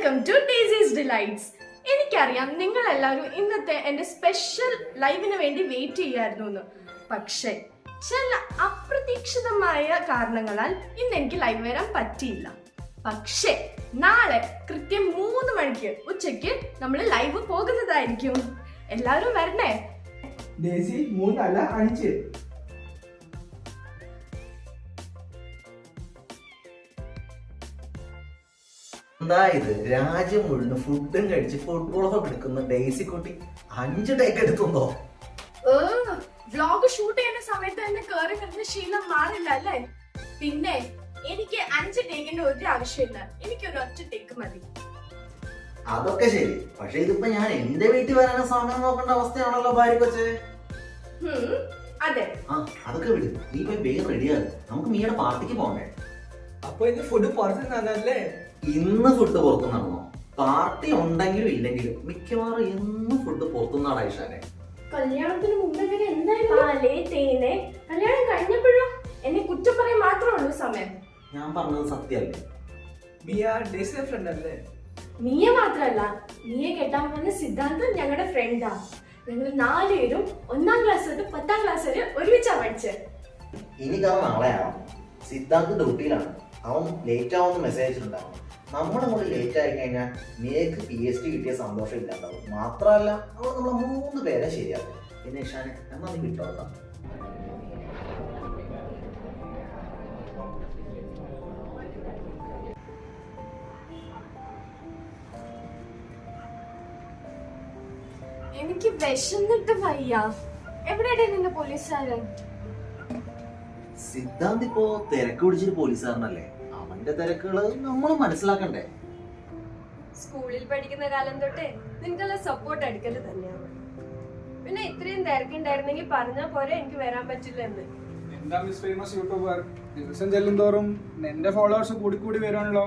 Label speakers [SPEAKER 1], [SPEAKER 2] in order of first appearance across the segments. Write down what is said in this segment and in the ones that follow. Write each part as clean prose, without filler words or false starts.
[SPEAKER 1] Welcome to ഡേസീസ് delights. എനിക്കറിയാം നിങ്ങൾ എല്ലാവരും ഇന്നത്തെ എൻ്റെ സ്പെഷ്യൽ ലൈവിന് വേണ്ടി വെയിറ്റ് ചെയ്യായിരുന്നു എന്ന്. പക്ഷേ ചില അപ്രതീക്ഷിതമായ കാരണങ്ങളാൽ ഇന്ന് എനിക്ക് ലൈവ് വരാൻ പറ്റിയില്ല. പക്ഷേ നാളെ കൃത്യം 3 മണിക്ക് ഉച്ചയ്ക്ക് നമ്മൾ ലൈവ് പോകുന്നതായിരിക്കും. എല്ലാവരും വരണേ.
[SPEAKER 2] ഡേസി 3 അല്ല 5.
[SPEAKER 3] അതായത് രാജ്യം മുഴുവൻ ഫുഡും കഴിച്ച് ഫുട്ബോളൊക്കെ എടുക്കുന്ന ഡേസി കുട്ടി 5 ടേക്ക് എടുത്തുണ്ടോ?
[SPEAKER 1] വ്ലോഗ് ഷൂട്ട് ചെയ്യുന്ന സമയത്ത് തന്നെ കേറി വരുന്ന ശീലം മാറില്ല അല്ലേ? പിന്നെ എനിക്ക് 5 ടേക്കിന്റെ ഒരു ആവശ്യമില്ല, എനിക്ക് ഒരു ഒറ്റ ടേക്ക് മതി.
[SPEAKER 3] അതൊക്കെ ശരി, പക്ഷെ ഇതിപ്പോ ഞാൻ എന്റെ വീട്ടിൽ വരാനും സമയം നോക്കേണ്ട അവസ്ഥയാണല്ലോ ഭാര്യ കൊച്ചേ.
[SPEAKER 1] അതെ,
[SPEAKER 3] അതൊക്കെ വിട്, നീ പോയി വേഗം റെഡിയാണ്, നമുക്ക് മീയുടെ പാർട്ടിക്ക് പോകണ്ടേ?
[SPEAKER 2] അപ്പൊ ഇന്ന് ഫുഡ് പുറത്തുനിന്നല്ലേ?
[SPEAKER 3] ഇന്ന് ഫുഡ് പുറത്തു നടന്നോ? പാർട്ടി ഉണ്ടെങ്കിലും ഇല്ലെങ്കിലും മിക്കവാറും എന്നും ഫുഡ് പുറത്തുനിന്നാണ് ഐഷാനെ.
[SPEAKER 1] കല്യാണത്തിന് മുമ്പ് പാലേ തേനെ, കല്യാണം കഴിഞ്ഞപ്പോഴും എന്നെ കുറ്റം പറയാൻ മാത്രമേ ഉള്ളൂ സമയം.
[SPEAKER 3] ഞാൻ പറഞ്ഞത് സത്യമല്ലേ?
[SPEAKER 2] മിയ ഡേസിയുടെ ഫ്രണ്ട് അല്ലേ?
[SPEAKER 1] നീയെ മാത്രല്ല, നീയെ കെട്ടാൻ വന്ന സിദ്ധാന്തം ഞങ്ങളുടെ ഫ്രണ്ടാ. ഞങ്ങൾ 4 പേരും 1ാം ക്ലാസ് തൊട്ട് 10ാം ക്ലാസ് വരെ ഒരുമിച്ചാ പഠിച്ചത്.
[SPEAKER 3] ഇനി കാരണം നാളെയാണോ? സിദ്ധാർത്ഥ് ഡ്യൂട്ടിയിലാണ്, അവൻ ലേറ്റ് ആവുമെന്ന് മെസ്സേജ് അയച്ചിട്ടുണ്ടാവും. നമ്മുടെ കൂടെ ലേറ്റ് ആയി കഴിഞ്ഞാൽ മിയക്ക് PhD കിട്ടിയ സന്തോഷം ഇല്ലാണ്ടാവും. മാത്രമല്ല അവൾ നമ്മളെ 3 പേരെ ശരിയാക്കും. പിന്നെ ഇഷാനെ എന്നാ നീ വിട്ടോട്ടാ.
[SPEAKER 1] എനിക്ക് വിശന്നിട്ട് വയ്യ. എവിടെയാണ് നിന്റെ പോലീസുകാരൻ?
[SPEAKER 3] സിദ്ധാന്ത് ഇപ്പോ തിരക്ക് പിടിച്ചൊരു പോലീസുകാരനല്ലേ, അവന്റെ തിരക്കുകള് നമ്മൾ മനസ്സിലാക്കണ്ടേ?
[SPEAKER 1] സ്കൂളിൽ പഠിക്കുന്ന കാലം തൊട്ടേ നിനക്കുള്ള സപ്പോർട്ട് എടുക്കല് തന്നെയാണ്. പിന്നെ ഇത്രയും തിരക്കുണ്ടായിരുന്നെങ്കിൽ പറഞ്ഞാ പോരെ എനിക്ക് വരാൻ പറ്റില്ല എന്ന്.
[SPEAKER 4] എന്താ മിസ് ഫേമസ് യൂട്യൂബർ, ദിവസം ചെല്ലും തോറും നിന്റെ ഫോളോവേഴ്സ് കൂടി വരുവാണല്ലോ.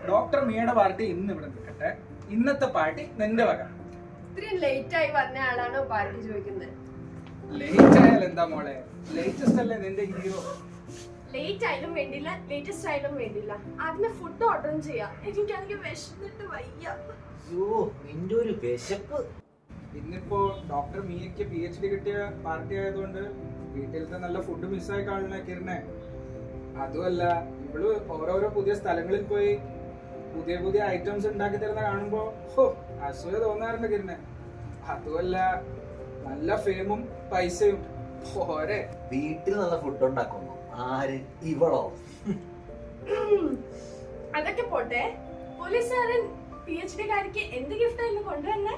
[SPEAKER 4] ഡോക്ടർ മിയയുടെ പാർട്ടി ഇന്ന് ഇവിടെ നിൽക്കട്ടെ, ഇന്നത്തെ പാർട്ടി നിന്റെ വക.
[SPEAKER 1] ഇത്രയും ലേറ്റ് ആയി വന്ന ആളാണോ പാർട്ടി ചോദിക്കുന്നത്?
[SPEAKER 4] ലേറ്റ് ആയാലും എന്താ മോളെ, ലേറ്റസ്റ്റ് അല്ലേ നിന്റെ ഹീറോ.
[SPEAKER 1] ലേറ്റ് ആയാലും വേണ്ടില്ല, ലേറ്റസ്റ്റ് ആയാലും വേണ്ടില്ല, അതിന് ഫുഡ് ഓർഡർ ചെയ്യാം. എനിക്കാണെങ്കിൽ വിശന്നിട്ട് വയ്യ.
[SPEAKER 3] അയ്യോ നിന്റെ ഒരു വിശപ്പ്.
[SPEAKER 4] ഇന്നിപ്പോ ഡോക്ടർ മിയക്ക് PhD കിട്ടിയ പാർട്ടി ആയതുകൊണ്ട് വീട്ടിലത്തെ നല്ല ഫുഡ് മിസ്സായി കാണണേ കിരണേ. അതുമല്ല ഇവള് ഓരോരോ പുതിയ സ്ഥലങ്ങളിൽ പോയി പുതിയ ഐറ്റംസ് ഉണ്ടാക്കി തരുന്ന കാണുമ്പോ അസൂയ തോന്നാറുണ്ട് കിരണേ. അതുമല്ല നല്ല ഫെയിമും പൈസയും പോരെ.
[SPEAKER 3] വീട്ടിൽ നല്ല ഫുഡ് ഉണ്ടാക്കുന്നു ആര്? ഇവളോ?
[SPEAKER 1] അതൊക്കെ പോട്ടെ, പോലീസുകാരൻ PhD കാരിക്ക് എന്ത് ഗിഫ്റ്റ് ആയിരുന്നു കൊണ്ടുവന്നെ?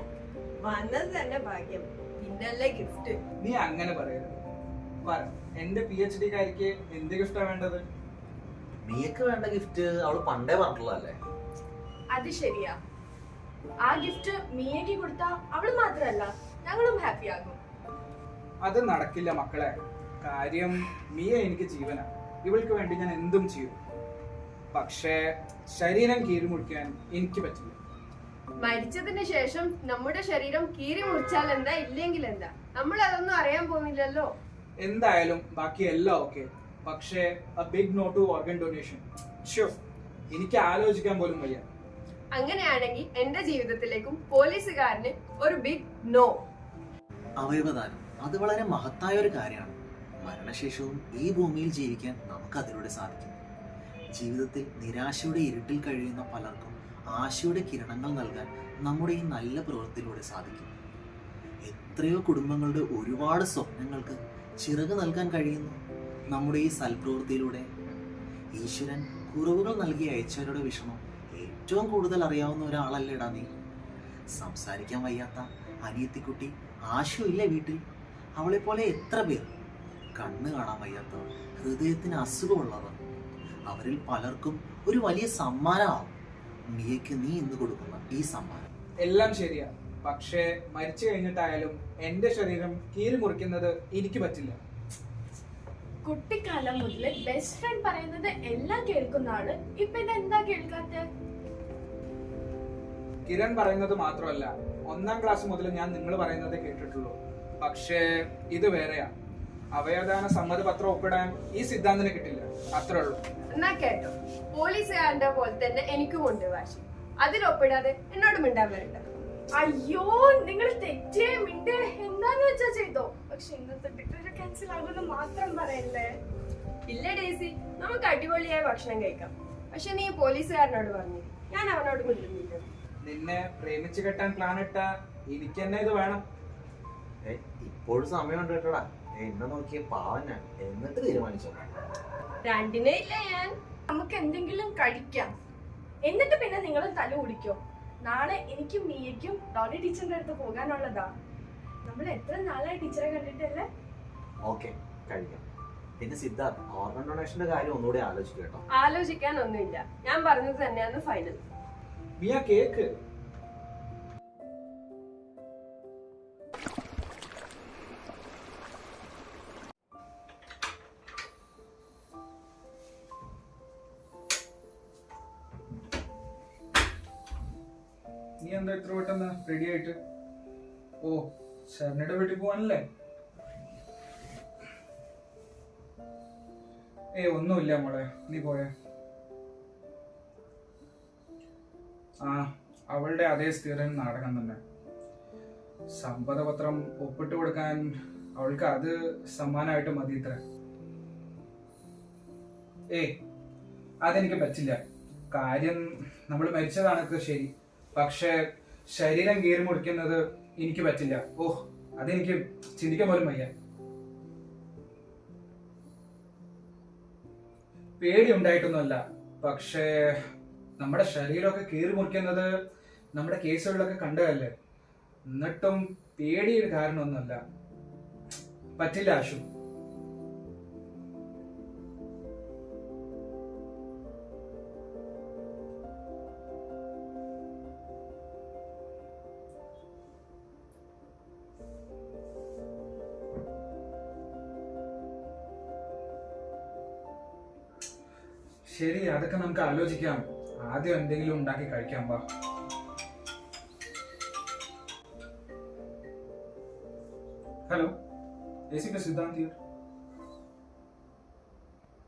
[SPEAKER 1] വന്നത് തന്നെ ഭാഗ്യം, പിന്നല്ലേ ഗിഫ്റ്റ്.
[SPEAKER 4] നീ അങ്ങനെ പറയരുത്. പറ, എന്റെ PhD കാരിക്ക് എന്ത് ഗിഫ്റ്റാ വേണ്ടത്?
[SPEAKER 3] നീക്ക് വേണ്ട ഗിഫ്റ്റ് അവള് പണ്ടേ പറഞ്ഞിട്ടുള്ളതല്ലേ.
[SPEAKER 1] അത് ശരിയാ, ആ ഗിഫ്റ്റ് മിയക്ക് കൊടുത്താ അവള് മാത്രല്ല ഞങ്ങളും ഹാപ്പി ആകും.
[SPEAKER 4] അത് നടക്കില്ല മക്കളെ. കാര്യം മിയ എനിക്ക് ജീവനാ, ഇവൾക്ക് വേണ്ടി ഞാൻ എന്തും ചെയ്യും. പക്ഷേ ശരീരം കീറിമുറിക്കാൻ എനിക്ക് പറ്റില്ല.
[SPEAKER 1] മരിച്ചതിന് ശേഷം നമ്മുടെ ശരീരം കീറി മുറിച്ചാൽ എന്താ, ഇല്ലെങ്കിൽ എന്താ, നമ്മൾ അതൊന്നും അറിയാൻ പോകുന്നില്ലല്ലോ.
[SPEAKER 4] എന്തായാലും ബാക്കി എല്ലാം ഓക്കെ, പക്ഷേ big no to organ donation. Sure, എനിക്ക് ആലോചിക്കാൻ പോലും വയ്യ.
[SPEAKER 1] അങ്ങനെയാണെങ്കിൽ എന്റെ ജീവിതത്തിലേക്കും പോലീസുകാരന് ഒരു ബിഗ് നോ.
[SPEAKER 3] അവയവദാനം അത് വളരെ മഹത്തായ ഒരു കാര്യമാണ്. മരണശേഷവും ഈ ഭൂമിയിൽ ജീവിക്കാൻ നമുക്ക് അതിലൂടെ സാധിക്കും. ജീവിതത്തിൽ നിരാശയുടെ ഇരുട്ടിൽ കഴിയുന്ന പലർക്കും ആശയുടെ കിരണങ്ങൾ നൽകാൻ നമ്മുടെ ഈ നല്ല പ്രവൃത്തിയിലൂടെ സാധിക്കും. എത്രയോ കുടുംബങ്ങളുടെ ഒരുപാട് സ്വപ്നങ്ങൾക്ക് ചിറക് നൽകാൻ കഴിയുന്നു നമ്മുടെ ഈ സൽപ്രവൃത്തിയിലൂടെ. ഈശ്വരൻ കുറവുകൾ നൽകി അയച്ചവരുടെ വിഷമം ഏറ്റവും കൂടുതൽ അറിയാവുന്ന ഒരാളല്ലേടാ നീ. സംസാരിക്കാൻ വയ്യാത്ത അനിയത്തിക്കുട്ടി ആശുവില്ലേ വീട്ടിൽ? അവളെ പോലെ എത്ര പേർ. കണ്ണ് കാണാൻ വയ്യാത്തവർ, ഹൃദയത്തിന് അസുഖമുള്ളവർ, അവരിൽ പലർക്കും ഒരു വലിയ സമ്മാനമാവും മിയക്ക് നീ ഇന്ന് കൊടുക്കുന്ന ഈ സമ്മാനം.
[SPEAKER 4] എല്ലാം ശരിയാ, പക്ഷേ മരിച്ചു കഴിഞ്ഞിട്ടായാലും എന്റെ ശരീരം കീറി മുറിക്കുന്നത് എനിക്ക് പറ്റില്ല.
[SPEAKER 1] കുട്ടിക്കാലം മുതല് ബെസ്റ്റ് ഫ്രണ്ട് പറയുന്നത് എല്ലാം കേൾക്കുന്ന ആള് ഇപ്പൊ ഇതെന്താ കേൾക്കാത്ത?
[SPEAKER 4] കിരൺ പറയുന്നത് മാത്രമല്ല, 1ാം ക്ലാസ് മുതൽ ഞാൻ നിങ്ങൾ പറയുന്നത് കേട്ടിട്ടുള്ളൂ. പക്ഷേ ഇത് വേറെയാ. അവയവദാന സമ്മതപത്രം ഒപ്പിടാൻ ഈ സിദ്ധാന്തന് കിട്ടില്ല, അത്രേ ഉള്ളൂ.
[SPEAKER 1] എന്നാ കേട്ടോ, പോലീസുകാരന്റെ പോലെ തന്നെ എനിക്കും ഉണ്ട് വാശി.
[SPEAKER 5] അതിലൊപ്പിടാതെ എന്നോട് മിണ്ടാൻ വരണ്ട.
[SPEAKER 1] അയ്യോ, നിങ്ങൾ തെറ്റേ മിണ്ടേ എന്താന്ന് വെച്ചാ ചെയ്തോ. പക്ഷെ ഇന്നത്തെ ഡിഗ്രി ക്യാൻസൽ ആകുമെന്ന് മാത്രം പറയല്ലേ.
[SPEAKER 5] ഇല്ല ഡേസി, നമുക്ക് അടിപൊളിയായ ഭക്ഷണം കഴിക്കാം. പക്ഷെ നീ പോലീസുകാരനോട് പറഞ്ഞു, ഞാൻ അവനോട് മിണ്ടുന്നില്ല.
[SPEAKER 4] നിന്നെ പ്രേമിച്ച് കെട്ടാൻ പ്ലാൻ ഇട്ട എനിക്ക് തന്നെ ഇത് വേണം.
[SPEAKER 3] ഇപ്പോഴും സമയമുണ്ട് കേട്ടോടാ. എന്നെ നോക്കിയ പാവം ഞാൻ. എന്നിട്ട് തീരുമാനിച്ചോ.
[SPEAKER 5] രണ്ടിനെ ഇല്ല ഞാൻ.
[SPEAKER 1] നമുക്ക് എന്തെങ്കിലും കഴിക്കാം, എന്നിട്ട് പിന്നെ നിങ്ങൾ തല കുടിക്കോ. നാളെ എനിക്കും മീയയ്ക്കും ഡോണി ടീച്ചറിന്റെ അടുത്ത് പോകാനുള്ളതാ. നമ്മൾ എത്ര നാളായി ടീച്ചറെ കണ്ടിട്ടല്ലേ.
[SPEAKER 3] ഓക്കെ, കഴിക്കാം. പിന്നെ സിദ്ധാർത്ഥ്, ഓർഗൻ ഡൊണേഷന്റെ കാര്യം ഒന്നുകൂടി ആലോചിക്കും കേട്ടോ.
[SPEAKER 5] ആലോചിക്കാനൊന്നുമില്ല, ഞാൻ പറഞ്ഞത് തന്നെയാണ് ഫൈനൽ.
[SPEAKER 4] മിയ കേക്ക്. നീ എന്താ ഇത്ര പെട്ടെന്ന് റെഡി ആയിട്ട്? ഓ, ശരണ്യയുടെ വീട്ടിൽ പോവാനല്ലേ? ഒന്നുമില്ല മോളെ, നീ പോയെ. ആ, അവളുടെ അതേ സ്ഥിരം നാടകം തന്നെ. സമ്മതപത്രം ഒപ്പിട്ട് കൊടുക്കാൻ അവൾക്ക് അത് സമ്മാനമായിട്ട് മതി ഇത്ര. അതെനിക്ക് പറ്റില്ല. കാര്യം നമ്മൾ മരിച്ചതാണൊക്കെ ശരി, പക്ഷെ ശരീരം കീറി മുറിക്കുന്നത് എനിക്ക് പറ്റില്ല. അതെനിക്ക് ചിന്തിക്കാൻ പോലും വയ്യ. പേടി ഉണ്ടായിട്ടൊന്നുമല്ല, പക്ഷേ നമ്മുടെ ശരീരമൊക്കെ കീറി മുറിക്കുന്നത് നമ്മുടെ കേസുകളിലൊക്കെ കണ്ടതല്ലേ. എന്നിട്ടും പേടിയൊരു കാരണമൊന്നുമല്ല. പറ്റില്ല ആശു. ശരി, അതൊക്കെ നമുക്ക് ആലോചിക്കാം. ആദ്യം എന്തെങ്കിലും ഉണ്ടാക്കി കഴിക്കാം. വാ. ഹലോ, AC पे सिद्धांत here.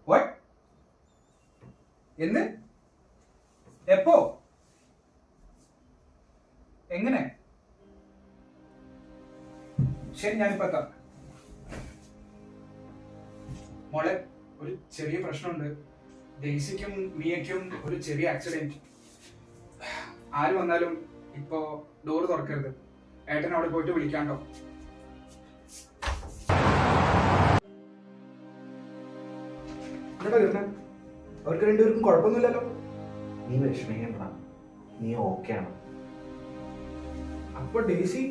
[SPEAKER 4] What? എന്ന്? എപ്പോ? എങ്ങനെ? ശരി, ഞാനിപ്പോ എത്താം. മോളെ, ഒരു ചെറിയ പ്രശ്നമുണ്ട്. ഡെയ്സിക്കും മിയയ്ക്കും ഒരു ചെറിയ ആക്സിഡന്റ്. ആര് വന്നാലും ഇപ്പോ ഡോറ് തുറക്കരുത്. ഏട്ടൻ അവിടെ പോയിട്ട് വിളിക്കാണ്ടോ. അവർക്ക് രണ്ടുപേർക്കും കുഴപ്പമൊന്നുമില്ലല്ലോ.
[SPEAKER 3] നീ വിഷമിക്കണ്ട, നീ ഓക്കെയാണ്.
[SPEAKER 4] അപ്പൊ ഡെയ്സി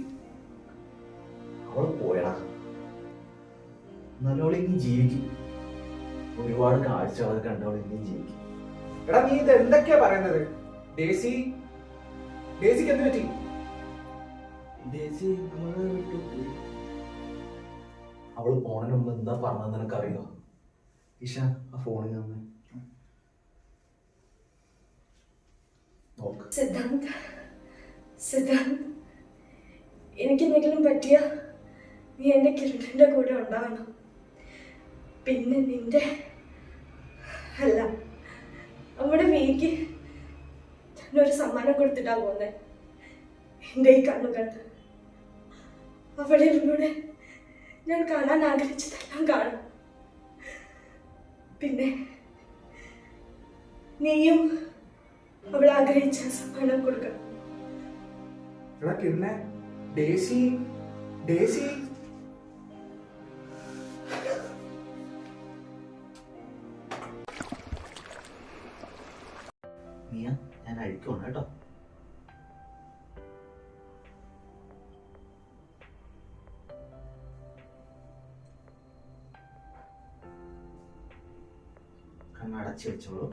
[SPEAKER 3] അവൾ പോയടാ. നല്ലോളം ഇനി ജീവിക്കും. ഒരുപാട് കാഴ്ചകളൊക്കെ കണ്ടവൾ ഇനിയും ജീവിക്കും.
[SPEAKER 4] എടാ, നീ ഇത് എന്തൊക്കെയാ പറയുന്നത്? ഡെയ്സിക്ക് എന്ത് പറ്റി?
[SPEAKER 3] അവള് പോണതിന് മുമ്പ് എന്താ പറഞ്ഞത് നിനക്കറിയോ? ഇഷാൻ, ആ ഫോണിൽ നിന്ന് നോക്ക്.
[SPEAKER 1] സിദ്ധാന്ത്, എനിക്കെന്തെങ്കിലും പറ്റിയ നീ എന്റെ കിരണിന്റെ കൂടെ ഉണ്ടാവണം. പിന്നെ നിന്റെ അല്ല, നമ്മുടെ മീക്ക് ഞാനൊരു സമ്മാനം കൊടുത്തിട്ടാ പോകുന്നത്. എൻ്റെ ഈ കണ്ണുകൾ അവളിലൂടെ ഞാൻ കാണാൻ ആഗ്രഹിച്ചതെല്ലാം കാണും. പിന്നെ നീയും അവൾ ആഗ്രഹിച്ച സമ്മാനം കൊടുക്കണം.
[SPEAKER 4] എടാ കിരണേ, ഡെയ്സി
[SPEAKER 3] മിയ, ഞാൻ അഴിക്കണം കേട്ടോ. കണ്ണടച്ച് വെച്ചോളൂ.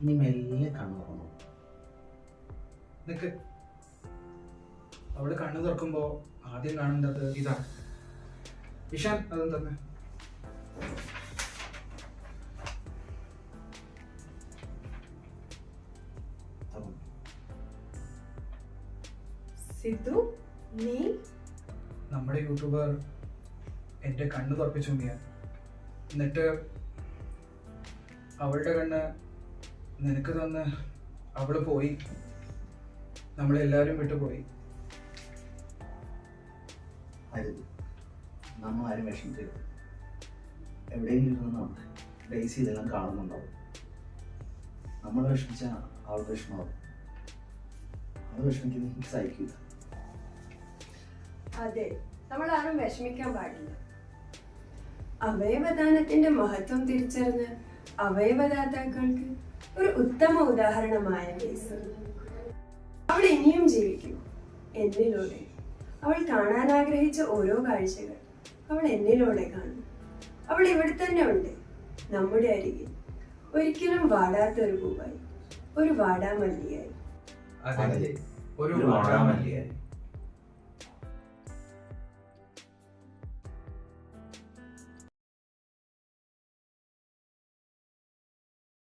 [SPEAKER 3] ഇനി മെല്ലെ കണ്ണു തുറന്നു.
[SPEAKER 4] നിക്ക്. അവള് കണ്ണു തുറക്കുമ്പോ ആദ്യം കാണേണ്ടത് ഇതാണ്. ഇഷാൻ, അതും തന്നെ.
[SPEAKER 1] സിദ്ധു, നീ
[SPEAKER 4] നമ്മുടെ യൂട്യൂബർ എന്റെ കണ്ണു തുറപ്പിച്ചു. എന്നിട്ട് അവളുടെ കണ്ണ് നിനക്ക് തന്ന് അവള് പോയി, നമ്മളെല്ലാരും വിട്ടുപോയി.
[SPEAKER 3] അരുത്, നമ്മൾ ആരും വിഷമിക്കരുത്. എവിടെയെങ്കിലും ഇരുന്ന് നോട്ടെ, ഡേയ്സി ഇതെല്ലാം കാണുന്നുണ്ടാവും. നമ്മൾ വിഷമിച്ച അവൾക്ക് വിഷമാവും. അവൾ വിഷമിക്കുന്ന എനിക്ക് സഹിക്കില്ല.
[SPEAKER 5] അതെ, നമ്മൾ ആരും വിഷമിക്കാൻ പാടില്ല. അവയവദാനത്തിന്റെ മഹത്വം തിരിച്ചറിഞ്ഞ് അവയവദാതാക്കൾക്ക് ഒരു ഉത്തമ ഉദാഹരണമായ ഡേയ്സി. അവൾ ഇനിയും ജീവിക്കും എന്നിലൂടെ. അവൾ കാണാൻ ആഗ്രഹിച്ച ഓരോ കാഴ്ചകൾ അവൾ എന്നിലൂടെ കാണും. അവൾ ഇവിടെ തന്നെ ഉണ്ട്, നമ്മുടെ അരികിൽ, ഒരിക്കലും വാടാത്ത ഒരു പൂവായി, ഒരു വാടാമല്ലിയായി.
[SPEAKER 4] അതെ, ഒരു
[SPEAKER 3] വാടാമല്ലിയായി.